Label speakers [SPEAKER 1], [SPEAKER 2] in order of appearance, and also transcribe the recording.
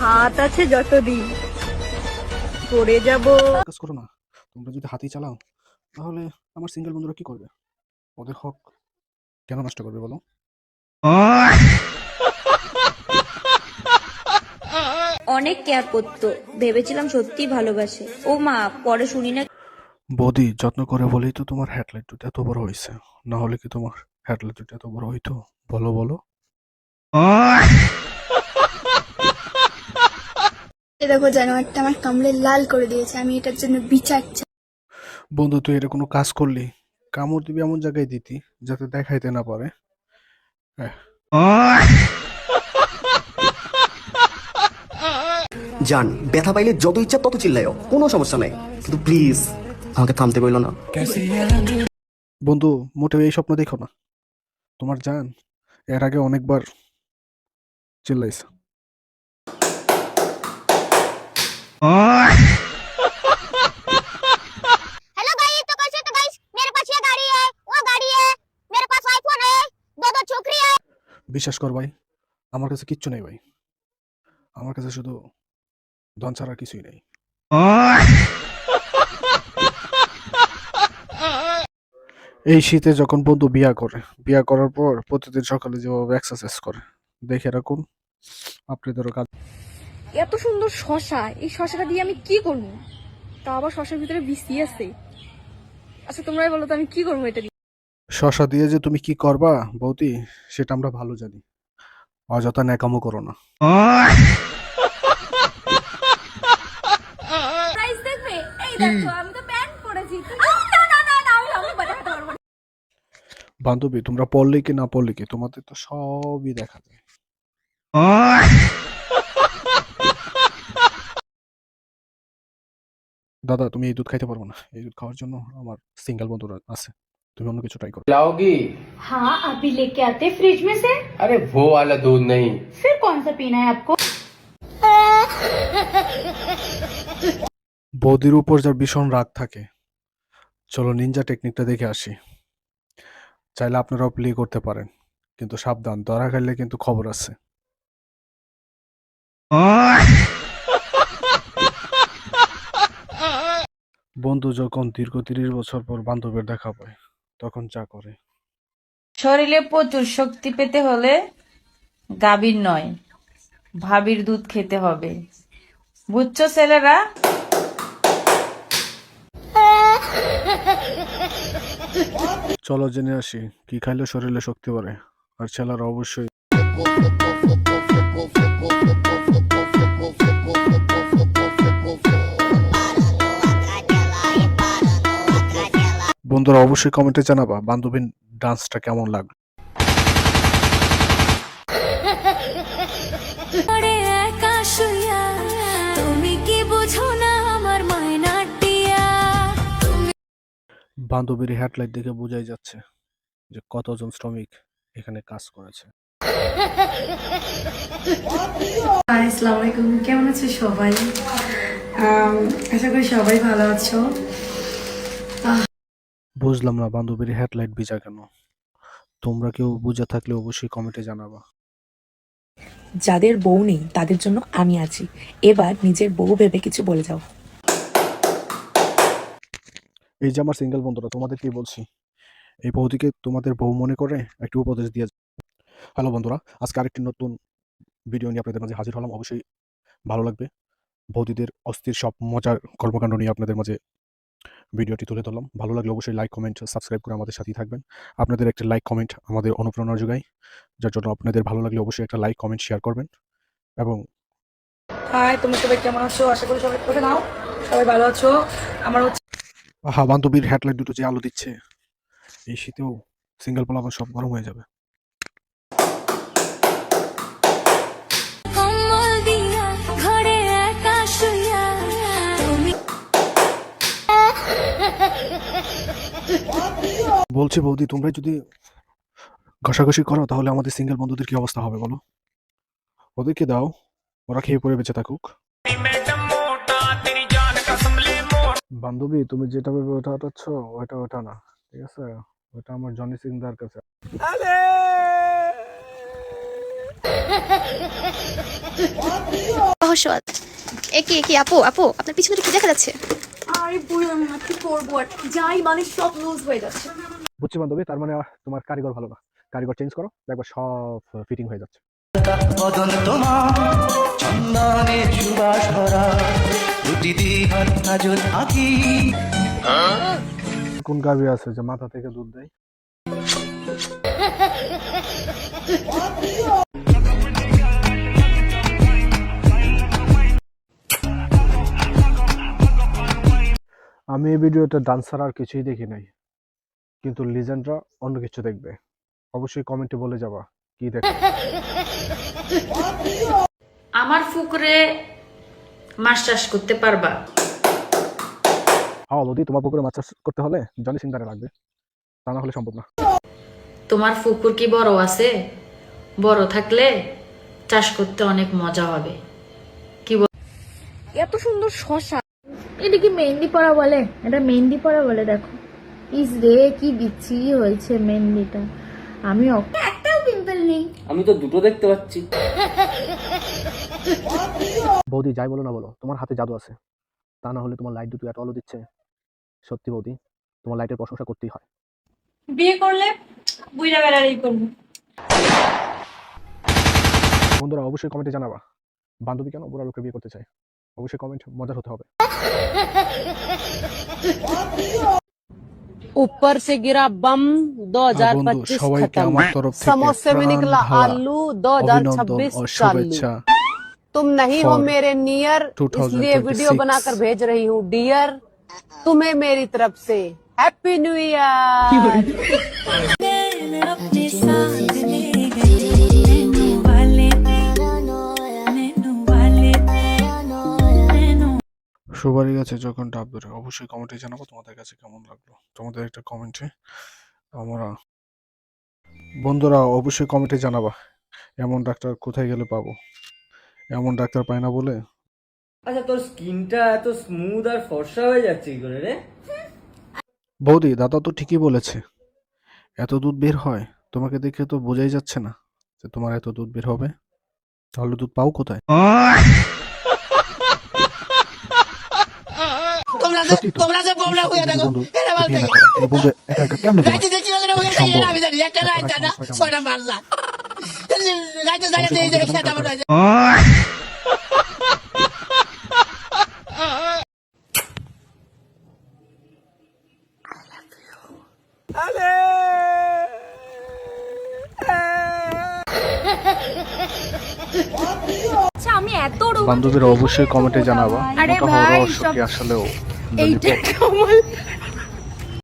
[SPEAKER 1] হাত আছে যতদিন পড়ে যাব।
[SPEAKER 2] কাজ করো না, তোমরা যদি হাতি চালাও তাহলে আমার সিঙ্গেল বন্ধুরা কি করবে? ওদের হক কেন নষ্ট করবে বলো?
[SPEAKER 3] অনেক কেয়ার করতো, ভেবেছিলাম সত্যি ভালোবাসে। ও মা, পরে শুনি না
[SPEAKER 2] বৌদি, যত্ন করে বলেই তো তোমার হেডলাইট দুটো এত বড় হয়েছে, না হলে কি তোমার হেডলাইট দুটো এত বড় হইতো? বলো বলো।
[SPEAKER 4] এ দেখো, জানোয়ারটা আমার কামড়ে লাল করে দিয়েছে, আমি এটার জন্য বিচার চাই।
[SPEAKER 2] বন্ধু, তুই এটা কোনো কাজ করলি? কামড় দিবি এমন জায়গায় দিতি যাতে দেখাইতে না পারে। হ্যাঁ।
[SPEAKER 5] জান, ব্যথা পাইলে যত ইচ্ছা তত চিল্লায়ও, কোনো সমস্যা নাই, কিন্তু প্লিজ আমাকে থামতে বললো না।
[SPEAKER 2] বন্ধু, মোটেও এই স্বপ্ন দেখো না। তোমার জান এর আগে অনেকবার চিল্লাইছে।
[SPEAKER 6] हेलो गाइस, तो कैसे? तो गाइस मेरे पास ये गाड़ी है, वो गाड़ी है, मेरे पास आईफोन है, दो दो छोकरी है।
[SPEAKER 2] বিশ্বাস কর ভাই, আমার কাছে কিচ্ছু নেই ভাই। আমার কাছে শুধু ধন ছাড়া কিছুই নেই। এই শীতে যখন বন্ধু বিয়া করে, বিয়া করার পর প্রতিদিন সকালে যেভাবে এক্সারসাইজ করে দেখে রাখুন আপনাদেরও কাজ।
[SPEAKER 1] এত সুন্দর শশা, এই শশাটা দিয়ে আমি কি করবো? তা আবার শশার ভিতরে বিসি আছে। আচ্ছা তোমরাই বলো তো আমি কি করবো এটা দিয়ে?
[SPEAKER 2] শশা দিয়ে যে তুমি কি করবা বৌদি, সেটা আমরা ভালো জানি। অযথা ন্যাকামো করো না।
[SPEAKER 1] প্রাইস দেখবে? এই দেখো আমি তো প্যান্ট পরেছি। না না না না, আমি বাজাতে পারবো না।
[SPEAKER 2] বান্ধবী, তোমরা পড়লে কি না পড়লে কি, তোমাদের তো সবই দেখা যায়। দাদা, তুমি এই দুধ খাইতে পারবো না। এই দুধ খাওয়ার জন্য আমার সিঙ্গেল বন্ধুরা আছে। তুমি অন্য কিছু ট্রাই করো।
[SPEAKER 7] लाओगी?
[SPEAKER 3] हाँ, अभी लेके आते फ्रिज में से।
[SPEAKER 7] अरे वो वाला दूध नहीं।
[SPEAKER 3] फिर कौन सा पीना है आपको?
[SPEAKER 2] বৌদির উপর যার ভীষণ রাগ থাকে, চলো নিনজা টেকনিকটা দেখে আসি। চাইলে আপনারাও প্লে করতে পারেন, কিন্তু সাবধান, ধরা খাইলে কিন্তু খবর আছে। বন্ধু যখন দীর্ঘ 30 বছর পর বান্ধবের দেখা পায়, তখন যা করে।
[SPEAKER 8] শরীরে প্রচুর শক্তি পেতে হলে গাভীর নয়, ভাবির দুধ খেতে হবে। বুঝছো ছেলেরা?
[SPEAKER 2] চলো জেনে আসি কি খাইলে শরীরে শক্তি বাড়ে। আর ছেলেরা অবশ্যই বন্ধুরা অবশ্যই কমেন্টে জানাবা বান্ধবীর ডান্সটা কেমন লাগলো। বান্ধবীর হেডলাইট দেখে বোঝাই যাচ্ছে যে কতজন শ্রমিক এখানে কাজ করেছে।
[SPEAKER 9] আসসালামু আলাইকুম, কেমন আছো সবাই? আশা করি সবাই ভালো আছো।
[SPEAKER 2] বুঝলাম না বান্ধবীর হেডলাইট ভিজা কেন? তোমরা কেউ বুঝে থাকলে অবশ্যই কমেন্টে জানাবা।
[SPEAKER 9] যাদের বউ নেই তাদের জন্য আমি আছি। এবার নিজের বউ ভেবে কিছু বলে যাও।
[SPEAKER 2] এই যে আমার সিঙ্গেল বন্ধুরা, তোমাদের কি বলছি, এই বৌদিকে তোমাদের বউ মনে করে একটু উপদেশ দিয়ে। হ্যালো বন্ধুরা, আজকে আরেকটি নতুন ভিডিও নিয়ে আপনাদের মাঝে হাজির হলাম। অবশ্যই ভালো লাগবে। বৌদিদের অস্থির সব মজার কর্মকাণ্ড নিয়ে আপনাদের মাঝে ভিডিওটি তুলে ধরলাম। ভালো লাগলে অবশ্যই লাইক, কমেন্ট, সাবস্ক্রাইব করে আমাদের সাথেই থাকবেন। আপনাদের একটা লাইক, কমেন্ট আমাদের অনুপ্রেরণা যোগায়, যার জন্য আপনাদের ভালো লাগলে অবশ্যই একটা লাইক, কমেন্ট, শেয়ার করবেন। এবং
[SPEAKER 9] হাই, তুমি সবাই কেমন আছো? আশা করি সবাই করে নাও, সবাই ভালো আছো। আমার
[SPEAKER 2] আহা, বান্ধবীর হেডলাইট দুটো যে আলো দিচ্ছে, এই শীতেও সিঙ্গেল পোলাপান সব গরম হয়ে যাবে। বলছি বৌদি, তোমরা যদি ঘষাঘষি করো তাহলে আমাদের সিঙ্গেল বন্ধুদের কি অবস্থা হবে বলো? ওদেরকে দাও, ওরা খেয়ে পরে বেঁচে থাকুক। বান্ধবী, তুমি যেটা ভেবে ওটা ওঠাচ্ছ, ওটা না, ঠিক আছে? ওটা আমার জনি সিং দার কাছে।
[SPEAKER 4] রহস্যত একি একি আপু আপু আপনার পিছনে কি দেখা যাচ্ছে?
[SPEAKER 1] আরে বললাম না কি করবো আর যাই মানে সব লুজ হয়ে যাচ্ছে।
[SPEAKER 2] বুঝছি বান্ধবী, তার মানে তোমার কারিগর ভালো না। কারিগর চেঞ্জ করো, দেখবা সব ফিটিং হয়ে যাচ্ছে। কোন গাভী আছে যে মাথা থেকে দুধ দেয়? আমি এই ভিডিওতে ডান্সার আর কিছুই দেখি নাই, কিন্তু লিজেন্ডরা অন্য কিছু দেখবে। অবশ্যই কমেন্টে বলে যাবা কি দেখ।
[SPEAKER 8] আমার পুকুরে মাছ চাষ করতে পারবা?
[SPEAKER 2] হ্যাঁ বৌদি, তোমার পুকুরে মাছ চাষ করতে হলে জনি সিংদারে লাগবে, তা না হলে সম্ভব না।
[SPEAKER 8] তোমার পুকুর কি বড় আছে? বড় থাকলে চাষ করতে অনেক মজা হবে।
[SPEAKER 1] এত সুন্দর শশা,
[SPEAKER 3] এটা কি মেহেন্দি পরা বলে? এটা মেহেন্দি পরা বলে। দেখো ইস রে কি বিচ্ছিরি হয়েছে মেহেন্দিটা। আমি
[SPEAKER 4] একটাও পিম্পল নেই।
[SPEAKER 10] আমি তো দুটো দেখতে পাচ্ছি।
[SPEAKER 2] বৌদি যাই বলো না বলো, তোমার হাতে জাদু আছে, তা না হলে তোমার লাইট দুটো এত আলো দিচ্ছে। সত্যি বৌদি, তোমার লাইটের প্রশংসা করতেই হয়।
[SPEAKER 1] বিয়ে করলে বুইড়া বেড়ারই করবো।
[SPEAKER 2] বন্ধুরা অবশ্যই কমেন্টে জানাবা বান্ধবী কেন বুড়া লোককে বিয়ে করতে চায়। অবশ্যই কমেন্ট মজার হতে হবে।
[SPEAKER 11] ऊपर से गिरा बम
[SPEAKER 2] বন্ধু
[SPEAKER 11] 2025
[SPEAKER 2] সবাইকে
[SPEAKER 11] खत्म,
[SPEAKER 2] আমার তরফ থেকে
[SPEAKER 11] समोसे में निकला
[SPEAKER 2] প্রাণ ঢালা
[SPEAKER 11] आलू
[SPEAKER 2] অভিনন্দন
[SPEAKER 11] 2026
[SPEAKER 2] ও
[SPEAKER 11] चालू।
[SPEAKER 2] শুভেচ্ছা।
[SPEAKER 11] तुम नहीं हो
[SPEAKER 2] for
[SPEAKER 11] मेरे नियर, इसलिए वीडियो
[SPEAKER 2] 2026
[SPEAKER 11] बनाकर भेज रही हूँ डियर। तुम्हें मेरी तरफ से हैप्पी न्यू ईयर।
[SPEAKER 2] সবারই কাছে যখন ডাব ধরে অবশ্যই কমেন্টে জানাবো তোমাদের কাছে কেমন লাগলো। তোমাদের একটা কমেন্টে আমরা বন্ধুরা অবশ্যই কমেন্টে জানাবা এমন ডাক্তার কোথায় গেলে পাবো। এমন ডাক্তার পাই না বলে।
[SPEAKER 10] আচ্ছা, তোর স্কিনটা এত স্মুথ আর ফর্সা হয়ে যাচ্ছে কি করে রে?
[SPEAKER 2] বৌদি দাদা তো ঠিকই বলেছে, এত দুধ বের হয়। তোমাকে দেখে তো বোঝাই যাচ্ছে না যে তোমার এত দুধ বের হবে। তাহলে দুধ পাও কোথায়?
[SPEAKER 1] আচ্ছা আমি এত
[SPEAKER 2] বান্ধবীরা অবশ্যই কমেন্টে জানাবা
[SPEAKER 1] আরে
[SPEAKER 2] মোটা হওয়ার
[SPEAKER 1] ভাই,
[SPEAKER 2] রহস্য কি আসলেও
[SPEAKER 1] এইটা কেমন